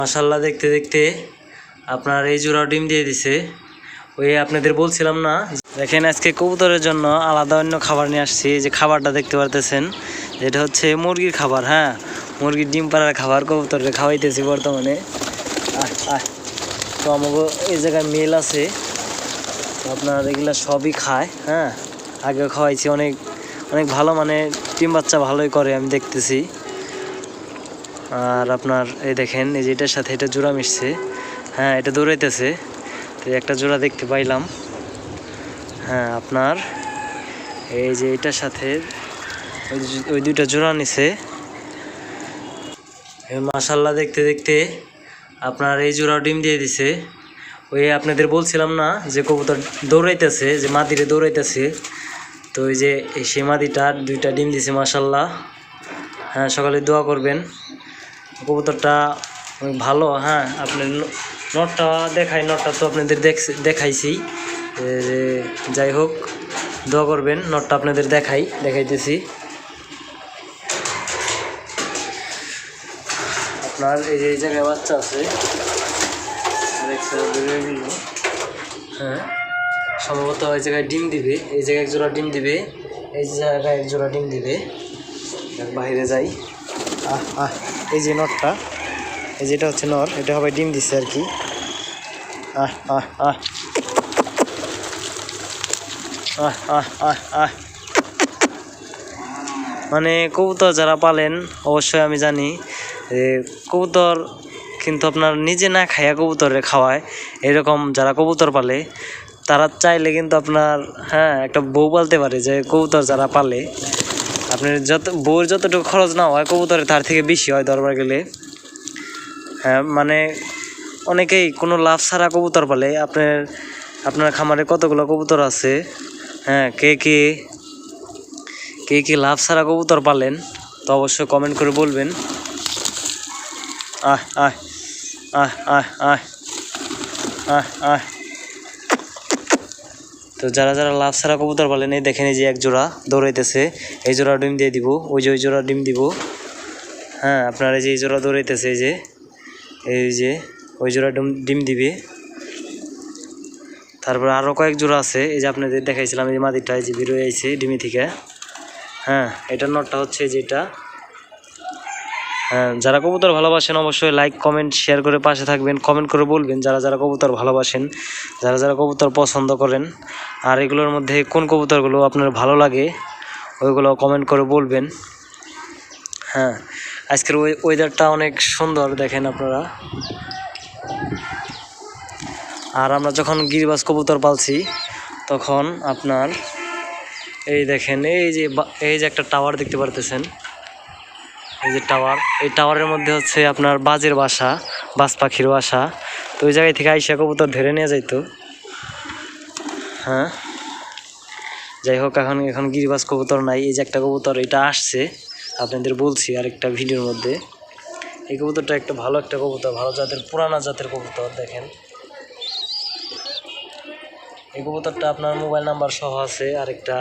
মাশাআল্লাহ দেখতে দেখতে আপনার এই জোড়া ডিম দিয়ে দিছে। ওই আপনাদের বলছিলাম না, দেখেন আজকে কবুতরের জন্য আলাদা অন্য খাবার নিয়ে আসছি। যে খাবারটা দেখতে পারতেছেন এটা হচ্ছে মুরগির খাবার। হ্যাঁ, মুরগির ডিম পাড়ার খাবার কবুতরে খাওয়াইতেছি বর্তমানে। তো আমাকে এই জায়গায় মেল আছে, আপনার এগুলা সবই খায়। হ্যাঁ, আগে খাওয়াইছি, অনেক অনেক ভালো, মানে ডিম বাচ্চা ভালোই করে আমি দেখতেছি। আর আপনার এই দেখেন এই যে এটার সাথে এটা জোড়া মিশছে। হ্যাঁ, এটা দৌড়াইতেছে, তো একটা জোড়া দেখতে পাইলাম। হ্যাঁ, আপনার এই যে এটার সাথে ওই দুইটা জোড়া নিছে। মাশাআল্লাহ দেখতে দেখতে আপনার এই জোড়া ডিম দিয়ে দিছে। ওই আপনাদের বলছিলাম না যে কবুতর দৌড়াইতেছে, যে মাদিরে দৌড়াইতেছে, তো ওই যে সেই মাদিটা দুইটা ডিম দিছে মাশাআল্লাহ। হ্যাঁ, সকালে দোয়া করবেন, কবুতরটা অনেক ভালো। হ্যাঁ, আপনার নটটা নটটা তো আপনাদের দেখাইছি। যাই হোক, দোয়া করবেন, নটটা আপনাদের দেখাইতেছি। আপনার এই যে এই জায়গায় বাচ্চা আছে, হ্যাঁ সম্ভবত এই জায়গায় ডিম দিবে, এই জায়গায় এক জোড়া ডিম দিবে, এই জায়গায় এক জোড়া ডিম দিবে। বাইরে যাই। এই যে নটটা, এই যেটা হচ্ছে নর, এটা হবে ডিম দিচ্ছে আর কি। মানে কবুতর যারা পালেন অবশ্যই আমি জানি যে কবুতর কিন্তু আপনার নিজে না খাইয়া কবুতরে খাওয়ায়। এরকম যারা কবুতর পালে তারা চাইলে কিন্তু আপনার একটা বউ পালতে পারে। যে কবুতর যারা পালে আপনার বউয়ের যতটুকু খরচ না হয় কবুতরে তার থেকে বেশি হয় দরবার গেলে। হ্যাঁ, মানে অনেকেই কোনো লাভ ছাড়া কবুতর পালে। আপনার খামারে কতগুলো কবুতর আছে? হ্যাঁ, কে কে লাভ ছাড়া কবুতর পালেন তো অবশ্যই কমেন্ট করে বলবেন। তো যারা যারা লাভ ছাড়া কবুতর পালেন, এই দেখেন এই যে এক জোড়া দৌড়াইতেছে, এই জোড়া ডিম দিয়ে দিব, ওই জোড়া ডিম দিব। হ্যাঁ, আপনার এই যে এই জোড়া দৌড়াইতেছে, এই যে ওই জোড়া ডিম দিবে। তারপর আরও কয়েক জোড়া আছে, এই যে আপনাদের দেখাইছিলাম, এই মাদিটা এই যে বেরোয় আইছে ডিমি থেকে। হ্যাঁ, এটার নটটা হচ্ছে যেটা। হ্যাঁ, যারা কবুতর ভালোবাসেন অবশ্যই লাইক কমেন্ট শেয়ার করে পাশে থাকবেন, কমেন্ট করে বলবেন যারা যারা কবুতর ভালোবাসেন, যারা যারা কবুতর পছন্দ করেন। আর এগুলোর মধ্যে কোন কবুতরগুলো আপনার ভালো লাগে ওইগুলো কমেন্ট করে বলবেন। হ্যাঁ, আজকের ওয়েদারটা অনেক সুন্দর দেখেন আপনারা। আর আমরা যখন গিরিবাজ কবুতর পালছি তখন আপনার এই দেখেন এই যে একটা টাওয়ার দেখতে পারতেছেন, এই যে টাওয়ার, এই টাওয়ারের মধ্যে হচ্ছে আপনার বাজের বাসা, বাজ পাখির বাসা। তো ওই জায়গায় থেকে আইসা কবুতর ধরে নিয়ে যাইতো। হ্যাঁ, যাই হোক, এখন গিরিবাজ কবুতর নাই। এই যে একটা কবুতর, এটা আসছে, আপনাদের বলছি আরেকটা ভিডিওর মধ্যে। এই কবুতরটা একটা ভালো কবুতর, ভালো জাতের, পুরানা জাতের কবুতর। দেখেন এই কবুতরটা আপনার মোবাইল নাম্বার সহ আছে। আরেকটা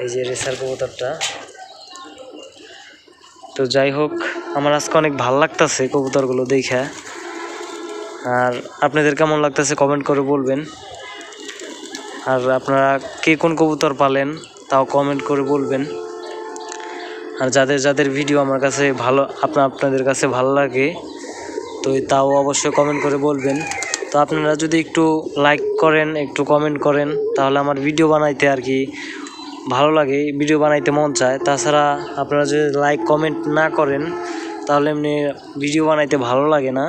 এই যে রেসার কবুতরটা। তো যাই হোক, আমার আজকে অনেক ভালো লাগতেছে কবুতরগুলো দেখে। আর আপনাদের কেমন লাগতেছে কমেন্ট করে বলবেন। আর আপনারা কে কোন কবুতর পালেন তাও কমেন্ট করে বলবেন। আর যাদের যাদের ভিডিও আমার কাছে ভালো, আপনাদের কাছে ভালো লাগে তো তাও অবশ্যই কমেন্ট করে বলবেন। তো আপনারা যদি একটু লাইক করেন, একটু কমেন্ট করেন, তাহলে আমার ভিডিও বানাইতে আর কি ভালো লাগে, ভিডিও বানাইতে মন চায়। তাছাড়া আপনারা যদি লাইক কমেন্ট না করেন তাহলে এমনি ভিডিও বানাইতে ভালো লাগে না।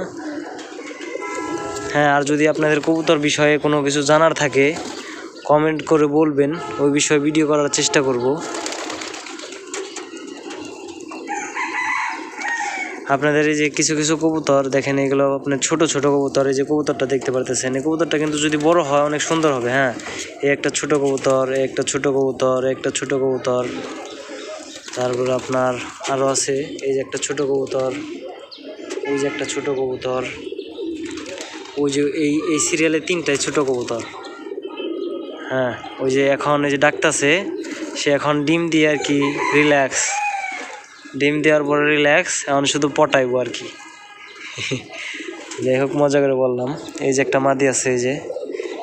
হ্যাঁ, আর যদি আপনাদের কবুতর বিষয়ে কোনো কিছু জানার থাকে কমেন্ট করে বলবেন, ওই বিষয়ে ভিডিও করার চেষ্টা করব। আপনাদের এই যে কিছু কিছু কবুতর দেখেন, এগুলো আপনার ছোট ছোট কবুতর। এই যে কবুতরটা দেখতে পারতেছেন, এই কবুতরটা কিন্তু যদি বড় হয় অনেক সুন্দর হবে। হ্যাঁ, এই একটা ছোট কবুতর, একটা ছোট কবুতর, একটা ছোট কবুতর। তারপর আপনার আরও আছে, এই যে একটা ছোট কবুতর, ওই যে একটা ছোট কবুতর, ওই যে এই সিরিয়ালে তিনটাই ছোট কবুতর। হ্যাঁ, ওই যে এখন এই যে ডাকতেছে, সে এখন ডিম দিয়ে আর কি রিল্যাক্স, ডিম দেওয়ার পরে রিল্যাক্স, এখন শুধু পটাইবো আর কি। যাই হোক, মজা করে বললাম। এই যে একটা মাদি আছে, এই যে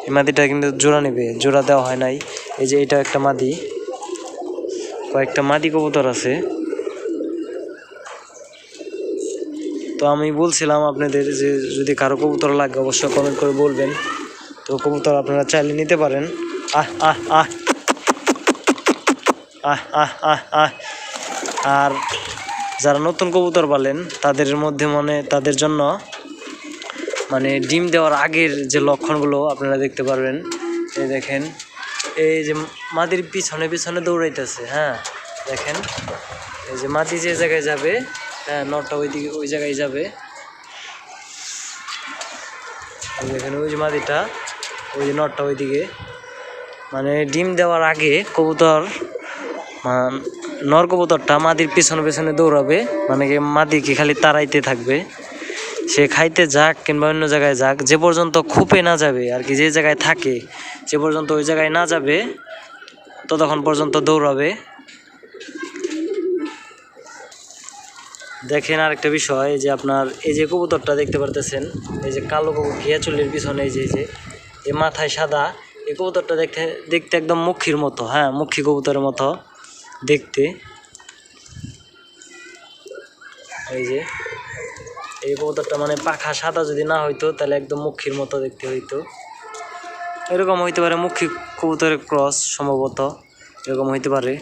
এই মাদিটা কিন্তু জোড়া নেবে, জোড়া দেওয়া হয় নাই। এই যে এটা একটা মাদি, কয়েকটা মাদি কবুতর আছে। তো আমি বলছিলাম আপনাদের যে যদি কারো কবুতর লাগে অবশ্যই কমেন্ট করে বলবেন। তো কবুতর আপনারা চাইলে নিতে পারেন। আহ আহ আহ আহ আহ আহ আহ আর যারা নতুন কবুতর পালেন তাদের মধ্যে তাদের জন্য ডিম দেওয়ার আগের যে লক্ষণগুলো আপনারা দেখতে পারবেন। এই দেখেন, এই যে মাদির পিছনে পিছনে দৌড়াইতেছে। হ্যাঁ দেখেন, এই যে মাদি যে জায়গায় যাবে, হ্যাঁ নটটা ওইদিকে, ওই জায়গায় যাবে। দেখেন ওই যে মাদিটা, ওই যে নটটা ওইদিকে। ডিম দেওয়ার আগে কবুতর, নর কবুতরটা মাদির পিছনে পিছনে দৌড়াবে, কি মাদিকে খালি তাড়াইতে থাকবে। সে খাইতে যাক কিংবা অন্য জায়গায় যাক, যে পর্যন্ত খুপে না যাবে আর কি, যে জায়গায় থাকে যে পর্যন্ত ওই জায়গায় না যাবে ততক্ষণ পর্যন্ত দৌড়াবে। দেখেন আরেকটা বিষয়, যে আপনার এই যে কবুতরটা দেখতে পারতেছেন, এই যে কালো কবুতর ঘিয়া চুলের পিছনে, এই যে এই মাথায় সাদা, এই কবুতরটা দেখতে একদম মুখির মতো। হ্যাঁ, মুখী কবুতরের মতো দেখতে। এই যে এই কবুতরটা পাখা সাদা যদি না হইতো তাহলে একদম মুখির মতো দেখতে হইতো। এরকম হইতে পারে, মুখী কবুতরের ক্রস সম্ভবত, এরকম হইতে পারে।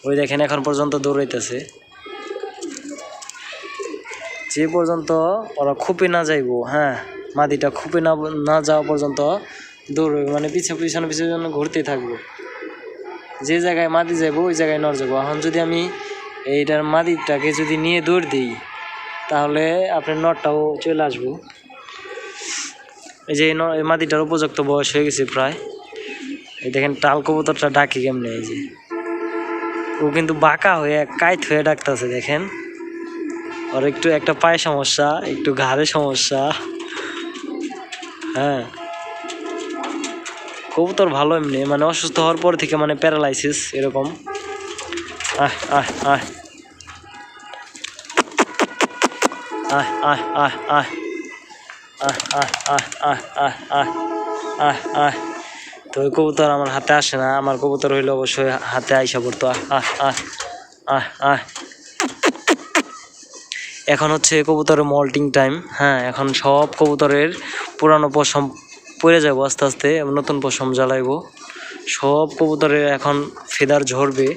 ওই দেখেন এখন পর্যন্ত দৌড়াইতেছে, যে পর্যন্ত ওরা খুপে না যাইব। হ্যাঁ, মাদিটা খুপে না যাওয়া পর্যন্ত দৌড়বে, পিছনে পিছনে ঘুরতে থাকবো। যে জায়গায় মাদি যাবো ওই জায়গায় নর যাবো। এখন যদি আমি এইটার মাদিটাকে যদি নিয়ে দৌড় দিই তাহলে আপনার নরটাও চলে আসবো। এই যে এই মাদিটার উপযুক্ত বয়স হয়ে গেছে প্রায়। এই দেখেন টাল কবুতরটা ডাকি কেমনে, এই যে ও কিন্তু বাঁকা হয়ে কাইত হয়ে ডাকতেছে। দেখেন ওর একটু একটা পায়ে সমস্যা, একটু ঘাড়ে সমস্যা। হ্যাঁ, কবুতর ভালো এমনি, অসুস্থ হওয়ার পর থেকে প্যারালাইসিস এরকম। আহ আহ আহ আহ আহ আহ আহ আহ আহ আহ আহ আহ আহ আহ আহ তো ওই কবুতর আমার হাতে আসে না, আমার কবুতর হইলে অবশ্যই হাতে আইসা পড়তো। আহ আহ আহ আহ আহ এখন হচ্ছে কবুতরের মল্টিং টাইম। হ্যাঁ, এখন সব কবুতরের পুরানো পশম পড়ে যাবো আস্তে আস্তে, নতুন পশম জ্বালাইবো। সব কবুতরের এখন ফেদার ঝরবে।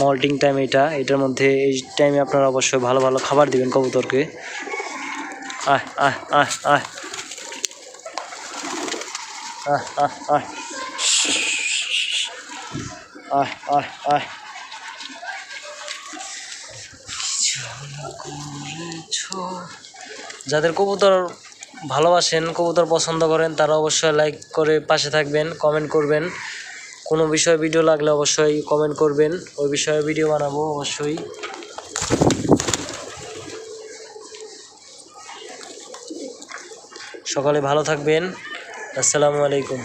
মল্টিং টাইম এটার মধ্যে, এই টাইমে আপনারা অবশ্যই ভালো ভালো খাবার দিবেন কবুতরকে। আহ আহ আহ আহ আহ আহ আহ আহ আহ আহ যাদের কবুতর ভালোবাসেন, কবুতর পছন্দ করেন, তারা অবশ্যই লাইক করে পাশে থাকবেন, কমেন্ট করবেন। কোনো বিষয়ে ভিডিও লাগলে অবশ্যই কমেন্ট করবেন, ওই বিষয়ে ভিডিও বানাবো অবশ্যই। সকালে ভালো থাকবেন। আসসালামু আলাইকুম।